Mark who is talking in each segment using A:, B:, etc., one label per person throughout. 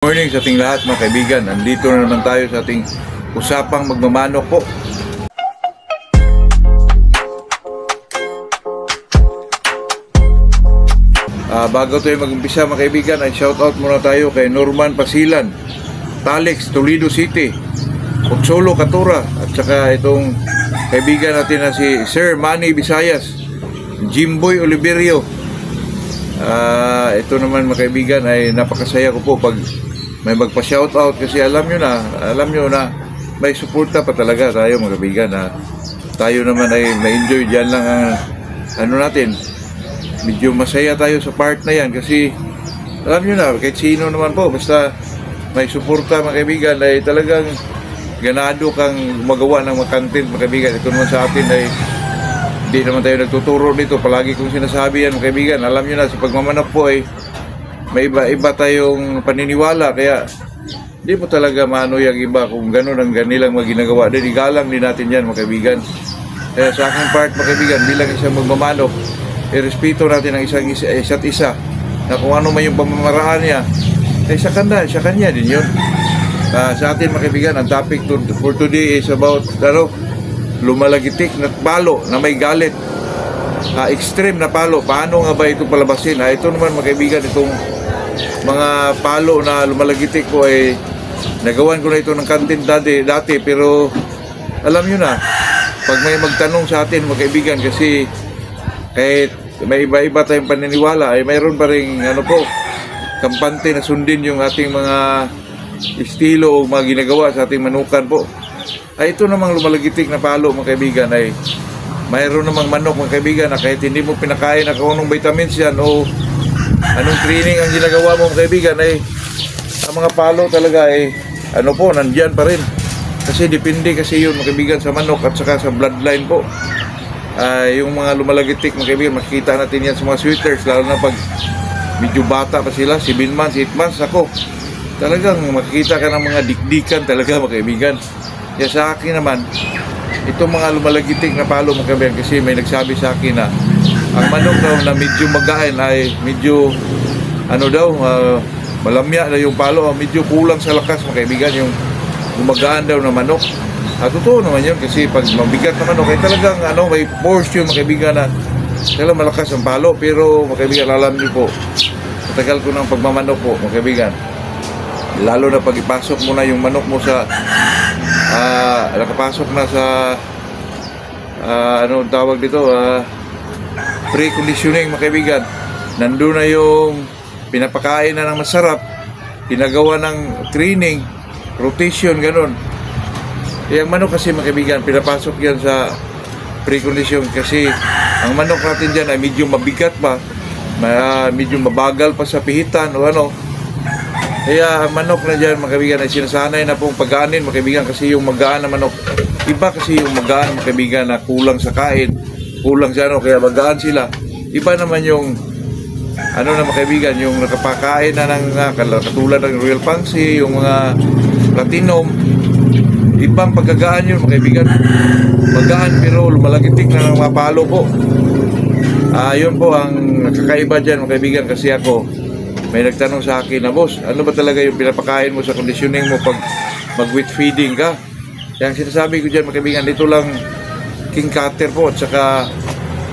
A: Morning sa ating lahat mga kaibigan. Nandito na naman tayo sa ating usapang magmamanok po. Bago tayo mag-umpisa mga kaibigan ay shoutout muna tayo kay Norman Pasilan, Talex, Toledo City, Potsolo, Catura, at saka itong kaibigan natin na si Sir Manny Visayas, Jimboy Oliverio. Ito naman mga kaibigan ay napakasaya ko po pag may magpa-shoutout kasi alam nyo na may suporta pa talaga tayo mga kaibigan. Tayo naman ay ma-enjoy dyan lang ang natin. Medyo masaya tayo sa part na yan kasi alam nyo na kahit sino naman po basta may suporta mga kaibigan ay talagang ganado kang magawa ng mga content mga kaibigan. Ito naman sa atin ay hindi naman tayo nagtuturo dito, palagi kong sinasabi yan mga kaibigan. Alam nyo na sa pagmamanok po ay may iba tayong paniniwala, kaya hindi mo talaga maano yung iba kung gano'n ang ganilang ginagawa. Then igalang din natin yan mga kaibigan. Kaya sa aking part mga kaibigan, bilang isang magmamanok, irespeto natin ang isa't isa na kung ano man yung pamamaraan niya ay sa kanya din yun. Sa atin mga kaibigan, ang topic for today is about lumalagitik na palo na may galit, extreme na palo. Paano nga ba ito palabasin? Ito naman mga kaibigan, itong mga palo na lumalagitik ko ay nagawan ko na ito ng content dati, pero alam nyo na pag may magtanong sa atin mga kaibigan, kasi kahit may iba-iba tayong paniniwala ay mayroon pa rin kampante na sundin yung ating mga estilo o mga ginagawa sa ating manukan po. Ito namang lumalagitik na palo mga kaibigan ay mayroon namang manok mga kaibigan na kahit hindi mo pinakain na kung anong vitamins yan o anong training ang ginagawa mo mga kaibigan ay ang mga palo talaga ay nandyan pa rin. Kasi depende kasi yun mga kaibigan sa manok at saka sa bloodline po. Yung mga lumalagitik mga kaibigan, makikita natin yan sa mga sweaters, lalo na pag medyo bata pa sila, 7 months, 8 months ako. Talagang makikita ka ng mga dikdikan talaga mga kaibigan. Kaya sa akin naman, itong mga lumalagitik na palo mga kaibigan, kasi may nagsabi sa akin na ang manok daw na medyo magain ay medyo malamya na yung palo, medyo kulang sa lakas mga kaibigan yung gumagaan daw na manok. Totoo naman yun kasi pag mabigat na manok ay talagang may force yun mga kaibigan na talagang malakas ang palo. Pero mga kaibigan, alam niyo po, matagal ko ng pagmamanok po mga kaibigan, lalo na pag ipasok mo na yung manok mo sa nakapasok na sa tawag dito, pre-conditioning mga kaibigan, nandun na yung pinapakain na ng masarap, pinagawa ng training, rotation, ganun. Ang manok kasi mga kaibigan, pinapasok yan sa pre-condition kasi ang manok natin dyan ay medyo mabigat pa, medyo mabagal pa sa pihitan o Kaya ang manok na dyan mga kaibigan ay sinasanay na pong pagaanin mga kaibigan, kasi yung magaan na manok, iba kasi yung magaan mga kaibigan na kulang sa kain, kulang sa kaya magaan sila. Iba naman yung na mga kaibigan, yung nakapakain na ng katulad ng Royal Pansy, yung mga Platinum, ibang pagkagaan yun mga kaibigan. Magaan pero lumalagitik na ng mga palo po. Yun po ang nakakaiba dyan mga kaibigan, kasi ako may nagtanong sa akin na, boss, ano ba talaga yung pinapakain mo sa conditioning mo pag mag-wheat feeding ka? Yung sinasabi ko dyan mga kaibigan, dito lang King Cutter po at saka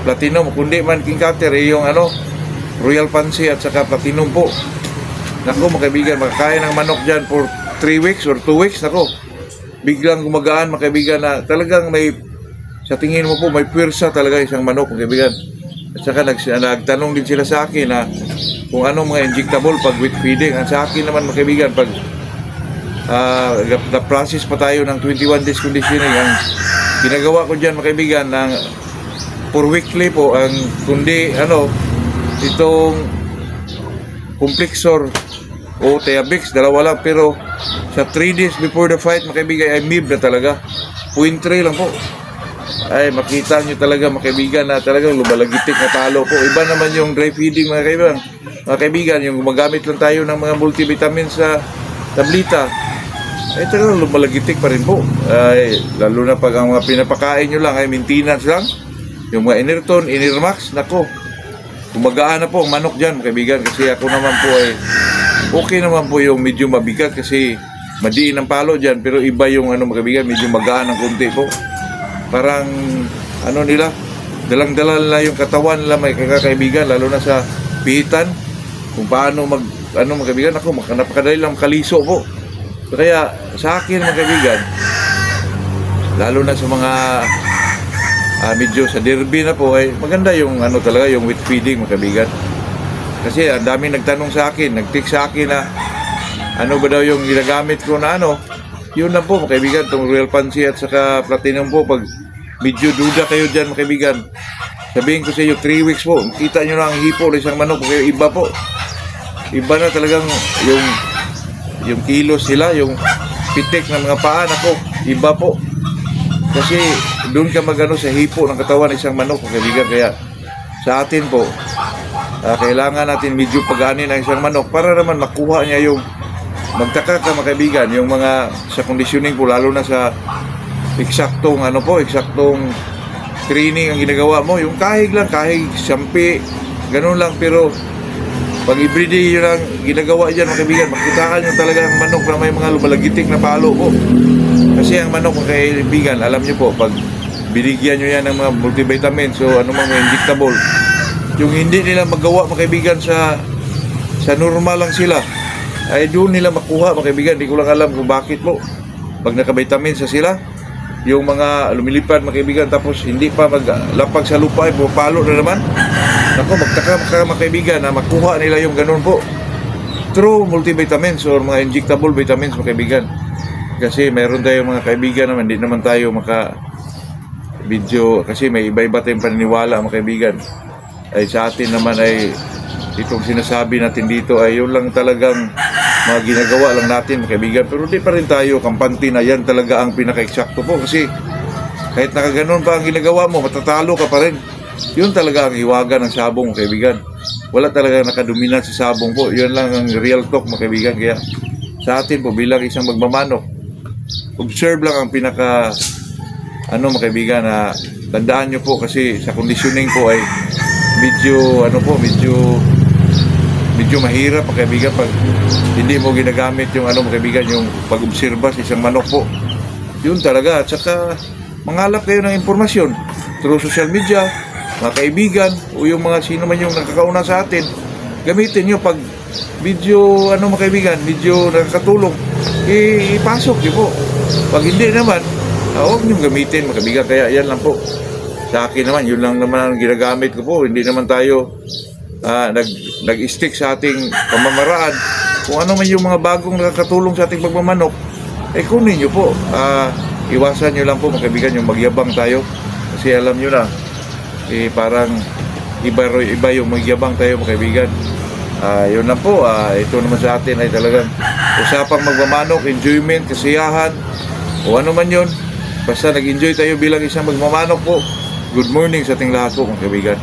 A: Platinum. Kundi man King Cutter yung Royal Pansy at saka Platinum po. Naku mga kaibigan, makakain ng manok dyan for 3 weeks or 2 weeks, naku, biglang gumagaan mga kaibigan na talagang sa tingin mo po may pwersa talaga isang manok mga kaibigan. At saka nagtanong din sila sa akin na kung anong mga injectable pag wheat feeding. At sa akin naman mga kaibigan, pag na-process pa tayo ng 21 days conditioning, ang ginagawa ko dyan mga kaibigan ng for weekly po, ang kundi itong Complexor o Teabix, dalawa lang, pero sa 3 days before the fight mga kaibigan ay MIB na talaga, 0.3 lang po. Ay makita nyo talaga mga kaibigan na talagang lumalagitik na palo po. Iba naman yung dry feeding mga kaibigan, yung gumagamit lang tayo ng mga multivitamins sa tablita, ay talagang lumalagitik pa rin po. Lalo na pag ang mga pinapakain nyo lang ay maintenance lang, yung mga Enerton, Enermax, nako, gumagaan na po ang manok dyan kaibigan. Kasi ako naman po ay okay naman po yung medyo mabigat kasi madiin ang palo dyan, pero iba yung ano mga kaibigan, medyo magaan ng konti po. Parang ano nila, dalang-dala nila yung katawan nila may kaibigan, lalo na sa pihitan, kung paano ano mga kaibigan, ako napakadali lang kaliso po. Kaya sa akin mga kaibigan, lalo na sa mga medyo sa derby na po, ay maganda yung ano talaga, yung wheat feeding mga kaibigan. Kasi ang daming nagtanong sa akin, nag-text sa akin na ano ba daw yung ginagamit ko na ano, yun na po mga kaibigan, itong Royal Pansy at saka Platinum po. Pag medyo duda kayo dyan mga kaibigan, sabihin ko sa iyo 3 weeks po, kita nyo na ang hipo ng isang manok, kaya iba po, iba na talagang yung kilos sila, yung pitik ng mga paa, nako, iba po. Kasi doon ka magano sa hipo ng katawan ng isang manok mga kaibigan. Kaya sa atin po, kailangan natin medyo pagaanin ang isang manok para naman makuha niya yung magtaka ka mga kaibigan, yung mga sa conditioning po, lalo na sa eksaktong ano po, eksaktong training ang ginagawa mo, yung kahig lang, kahig, sampi, ganun lang. Pero pag everyday yun ang ginagawa dyan mga kaibigan, makitaan nyo talaga ang manok na may mga lumalagitik na palo po. Kasi ang manok mga kaibigan, alam nyo po, pag binigyan nyo yan ng mga multivitamins o ano mga injectable, yung hindi nila magawa mga kaibigan sa normal lang sila, ay doon nila makuha mga kaibigan. Hindi ko lang alam kung bakit po. Pag naka-vitamins sa sila, yung mga lumilipad mga kaibigan, tapos hindi pa maglapag sa lupa ay pupalo na naman. Ako, magtaka mga kaibigan na makuha nila yung ganun po through multivitamins or mga injectable vitamins mga kaibigan. Kasi mayroon tayong mga kaibigan naman, hindi naman tayo video kasi may iba-iba tayong paniniwala mga kaibigan. Ay sa atin naman ay itong sinasabi natin dito ay yun lang talagang mga ginagawa lang natin mga kaibigan. Pero di pa rin tayo kampante na yan talaga ang pinaka-eksakto po. Kasi kahit nakaganon pa ang ginagawa mo, matatalo ka pa rin. Yun talaga ang hiwaga ng sabong mga kaibigan. Wala talaga nakadominant sa sabong po. Yun lang ang real talk mga kaibigan. Kaya sa atin po bilang isang magmamanok, observe lang ang pinaka mga kaibigan, na tandaan nyo po kasi sa conditioning po ay medyo mahirap mga kaibigan pag hindi mo ginagamit yung mga kaibigan, yung pag-obserba sa isang manok po. Yun talaga. At saka mangalap kayo ng impormasyon through social media, mga kaibigan, o yung mga sino man yung nakakauna sa atin. Gamitin nyo pag video mga kaibigan, video nakakatulong, ipasok nyo po. Pag hindi naman, huwag nyo gamitin mga kaibigan. Kaya yan lang po. Sa akin naman, yun lang naman ang ginagamit ko po. Hindi naman tayo nag-stick sa ating pamamaraan. Kung ano man yung mga bagong nakakatulong sa ating pagmamanok, kunin nyo po. Iwasan nyo lang po mga kaibigan yung magyabang tayo. Kasi alam nyo na, parang iba yung magyabang tayo mga kaibigan. Yun lang po. Ito naman sa atin ay talagang usapang magmamanok, enjoyment, kasiyahan, o ano man yun. Basta nag-enjoy tayo bilang isang magmamanok po. Good morning sa ating lahat po mga kaibigan.